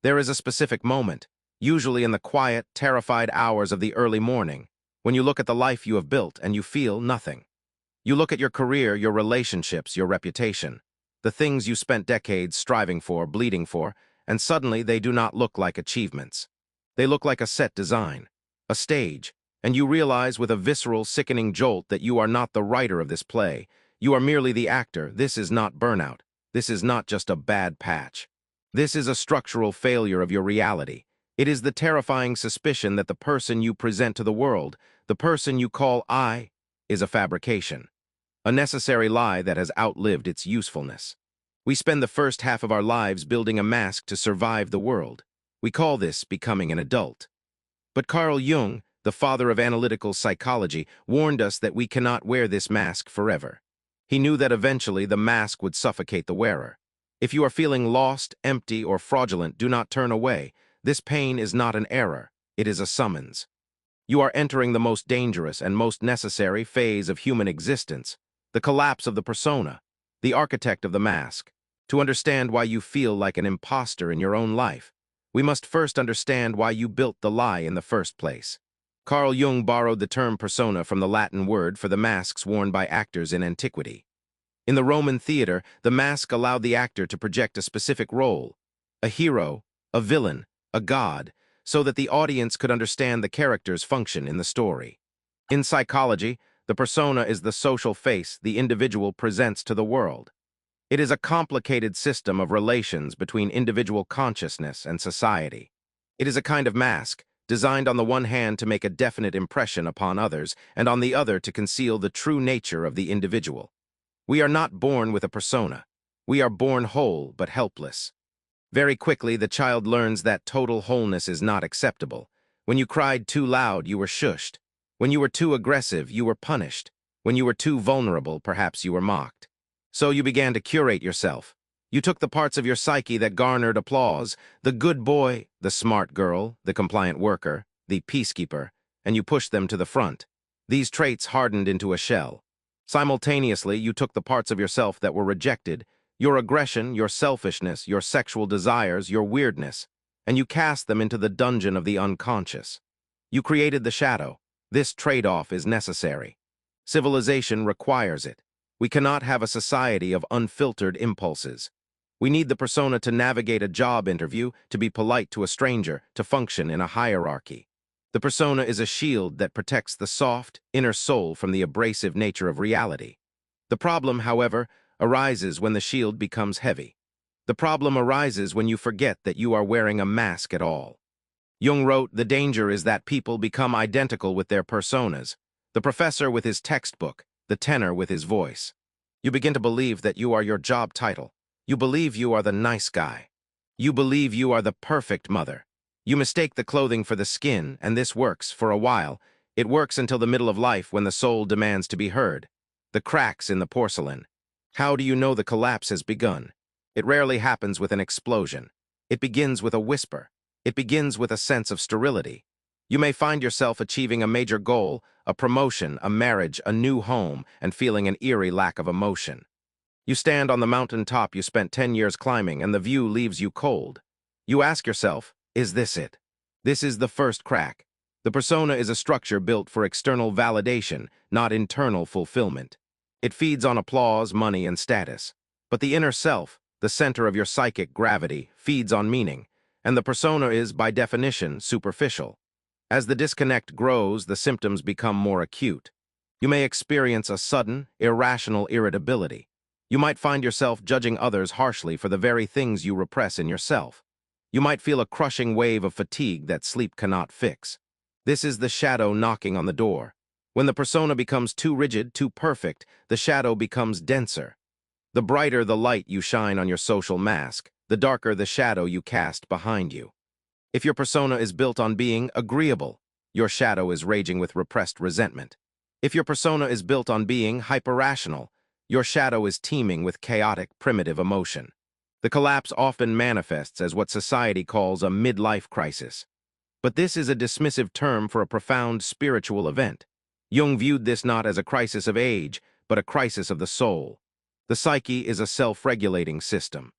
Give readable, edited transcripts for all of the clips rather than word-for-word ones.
There is a specific moment, usually in the quiet, terrified hours of the early morning, when you look at the life you have built and you feel nothing. You look at your career, your relationships, your reputation, the things you spent decades striving for, bleeding for, and suddenly they do not look like achievements. They look like a set design, a stage, and you realize with a visceral, sickening jolt that you are not the writer of this play. You are merely the actor. This is not burnout. This is not just a bad patch. This is a structural failure of your reality. It is the terrifying suspicion that the person you present to the world, the person you call I, is a fabrication. A necessary lie that has outlived its usefulness. We spend the first half of our lives building a mask to survive the world. We call this becoming an adult. But Carl Jung, the father of analytical psychology, warned us that we cannot wear this mask forever. He knew that eventually the mask would suffocate the wearer. If you are feeling lost, empty, or fraudulent, do not turn away. This pain is not an error. It is a summons. You are entering the most dangerous and most necessary phase of human existence, the collapse of the persona, the architect of the mask. To understand why you feel like an imposter in your own life, we must first understand why you built the lie in the first place. Carl Jung borrowed the term persona from the Latin word for the masks worn by actors in antiquity. In the Roman theater, the mask allowed the actor to project a specific role, a hero, a villain, a god, so that the audience could understand the character's function in the story. In psychology, the persona is the social face the individual presents to the world. It is a complicated system of relations between individual consciousness and society. It is a kind of mask, designed on the one hand to make a definite impression upon others, and on the other to conceal the true nature of the individual. We are not born with a persona. We are born whole but helpless. Very quickly, the child learns that total wholeness is not acceptable. When you cried too loud, you were shushed. When you were too aggressive, you were punished. When you were too vulnerable, perhaps you were mocked. So you began to curate yourself. You took the parts of your psyche that garnered applause, the good boy, the smart girl, the compliant worker, the peacekeeper, and you pushed them to the front. These traits hardened into a shell. Simultaneously, you took the parts of yourself that were rejected, your aggression, your selfishness, your sexual desires, your weirdness, and you cast them into the dungeon of the unconscious. You created the shadow. This trade-off is necessary. Civilization requires it. We cannot have a society of unfiltered impulses. We need the persona to navigate a job interview, to be polite to a stranger, to function in a hierarchy. The persona is a shield that protects the soft, inner soul from the abrasive nature of reality. The problem, however, arises when the shield becomes heavy. The problem arises when you forget that you are wearing a mask at all. Jung wrote, "The danger is that people become identical with their personas, the professor with his textbook, the tenor with his voice. You begin to believe that you are your job title. You believe you are the nice guy. You believe you are the perfect mother. You mistake the clothing for the skin, and this works for a while. It works until the middle of life when the soul demands to be heard. The cracks in the porcelain. How do you know the collapse has begun? It rarely happens with an explosion. It begins with a whisper. It begins with a sense of sterility. You may find yourself achieving a major goal, a promotion, a marriage, a new home, and feeling an eerie lack of emotion. You stand on the mountain top you spent 10 years climbing, and the view leaves you cold. You ask yourself, is this it? This is the first crack. The persona is a structure built for external validation, not internal fulfillment. It feeds on applause, money, and status. But the inner self, the center of your psychic gravity, feeds on meaning, and the persona is, by definition, superficial. As the disconnect grows, the symptoms become more acute. You may experience a sudden, irrational irritability. You might find yourself judging others harshly for the very things you repress in yourself. You might feel a crushing wave of fatigue that sleep cannot fix. This is the shadow knocking on the door. When the persona becomes too rigid, too perfect, the shadow becomes denser. The brighter the light you shine on your social mask, the darker the shadow you cast behind you. If your persona is built on being agreeable, your shadow is raging with repressed resentment. If your persona is built on being hyperrational, your shadow is teeming with chaotic, primitive emotion. The collapse often manifests as what society calls a midlife crisis. But this is a dismissive term for a profound spiritual event. Jung viewed this not as a crisis of age, but a crisis of the soul. The psyche is a self-regulating system.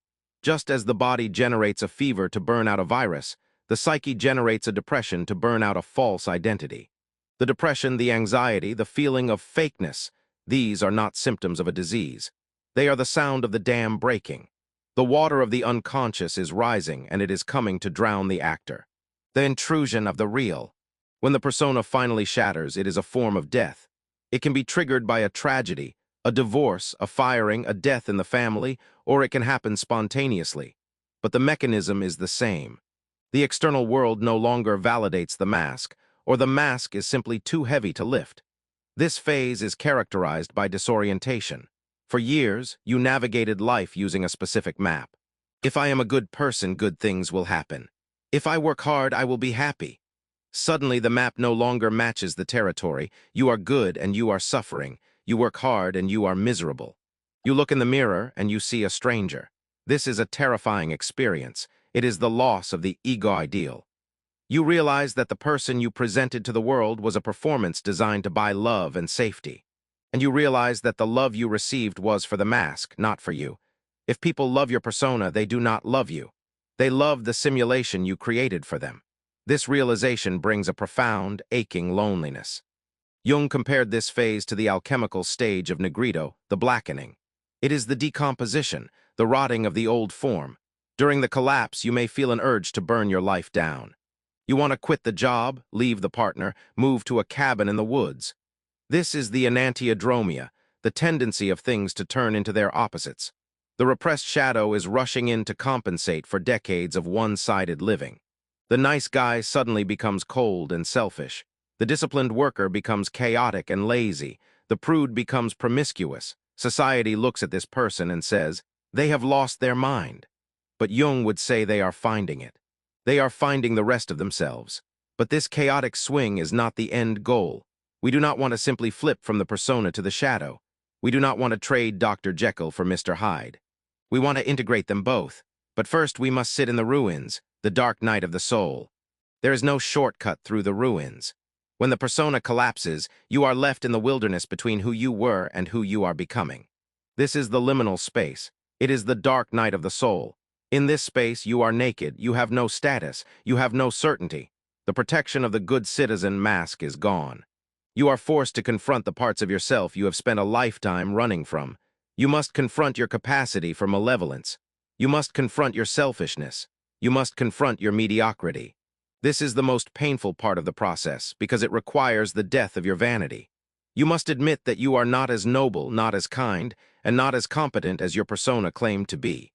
Just as the body generates a fever to burn out a virus, the psyche generates a depression to burn out a false identity. The depression, the anxiety, the feeling of fakeness, these are not symptoms of a disease. They are the sound of the dam breaking. The water of the unconscious is rising, and it is coming to drown the actor. The intrusion of the real. When the persona finally shatters, it is a form of death. It can be triggered by a tragedy, a divorce, a firing, a death in the family, or it can happen spontaneously. But the mechanism is the same. The external world no longer validates the mask, or the mask is simply too heavy to lift. This phase is characterized by disorientation. For years, you navigated life using a specific map. If I am a good person, good things will happen. If I work hard, I will be happy. Suddenly, the map no longer matches the territory. You are good and you are suffering. You work hard and you are miserable. You look in the mirror and you see a stranger. This is a terrifying experience. It is the loss of the ego ideal. You realize that the person you presented to the world was a performance designed to buy love and safety. And you realize that the love you received was for the mask, not for you. If people love your persona, they do not love you. They love the simulation you created for them. This realization brings a profound, aching loneliness. Jung compared this phase to the alchemical stage of Negrito, the blackening. It is the decomposition, the rotting of the old form. During the collapse, you may feel an urge to burn your life down. You want to quit the job, leave the partner, move to a cabin in the woods. This is the enantiodromia, the tendency of things to turn into their opposites. The repressed shadow is rushing in to compensate for decades of one-sided living. The nice guy suddenly becomes cold and selfish. The disciplined worker becomes chaotic and lazy. The prude becomes promiscuous. Society looks at this person and says, they have lost their mind. But Jung would say they are finding it. They are finding the rest of themselves. But this chaotic swing is not the end goal. We do not want to simply flip from the persona to the shadow. We do not want to trade Dr. Jekyll for Mr. Hyde. We want to integrate them both. But first we must sit in the ruins, the dark night of the soul. There is no shortcut through the ruins. When the persona collapses, you are left in the wilderness between who you were and who you are becoming. This is the liminal space. It is the dark night of the soul. In this space, you are naked, you have no status, you have no certainty. The protection of the good citizen mask is gone. You are forced to confront the parts of yourself you have spent a lifetime running from. You must confront your capacity for malevolence. You must confront your selfishness. You must confront your mediocrity. This is the most painful part of the process because it requires the death of your vanity. You must admit that you are not as noble, not as kind, and not as competent as your persona claimed to be.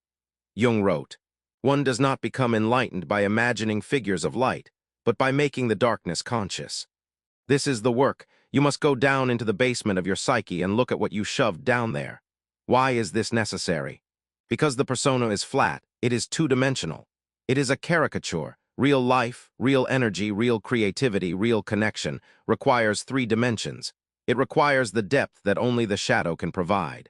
Jung wrote, "One does not become enlightened by imagining figures of light, but by making the darkness conscious." This is the work. You must go down into the basement of your psyche and look at what you shoved down there. Why is this necessary? Because the persona is flat, it is two-dimensional. It is a caricature. Real life, real energy, real creativity, real connection requires 3 dimensions. It requires the depth that only the shadow can provide.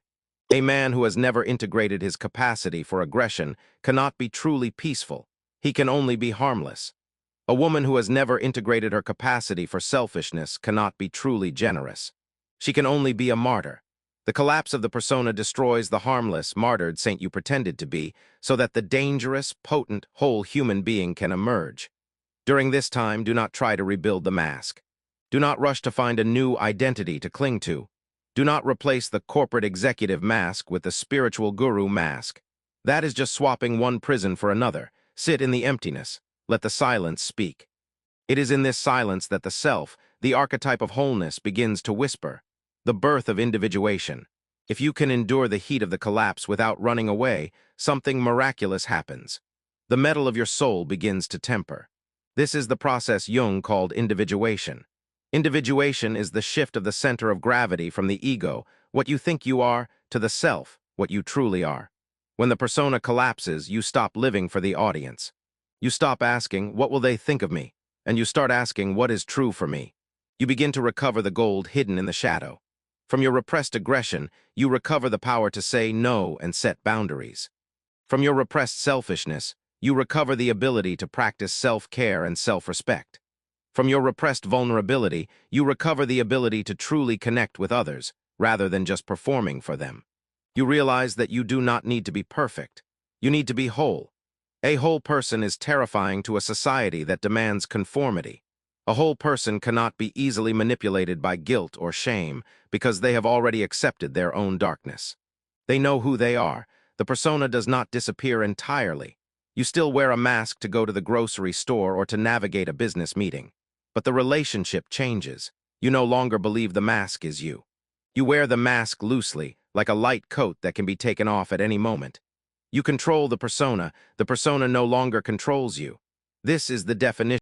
A man who has never integrated his capacity for aggression cannot be truly peaceful. He can only be harmless. A woman who has never integrated her capacity for selfishness cannot be truly generous. She can only be a martyr. The collapse of the persona destroys the harmless, martyred saint you pretended to be, so that the dangerous, potent, whole human being can emerge. During this time, do not try to rebuild the mask. Do not rush to find a new identity to cling to. Do not replace the corporate executive mask with the spiritual guru mask. That is just swapping one prison for another. Sit in the emptiness. Let the silence speak. It is in this silence that the self, the archetype of wholeness, begins to whisper. The birth of individuation. If you can endure the heat of the collapse without running away, something miraculous happens. The metal of your soul begins to temper. This is the process Jung called individuation. Individuation is the shift of the center of gravity from the ego, what you think you are, to the self, what you truly are. When the persona collapses, you stop living for the audience. You stop asking, what will they think of me? And you start asking, what is true for me? You begin to recover the gold hidden in the shadow. From your repressed aggression, you recover the power to say no and set boundaries. From your repressed selfishness, you recover the ability to practice self-care and self-respect. From your repressed vulnerability, you recover the ability to truly connect with others, rather than just performing for them. You realize that you do not need to be perfect. You need to be whole. A whole person is terrifying to a society that demands conformity. A whole person cannot be easily manipulated by guilt or shame because they have already accepted their own darkness. They know who they are. The persona does not disappear entirely. You still wear a mask to go to the grocery store or to navigate a business meeting. But the relationship changes. You no longer believe the mask is you. You wear the mask loosely, like a light coat that can be taken off at any moment. You control the persona no longer controls you. This is the definition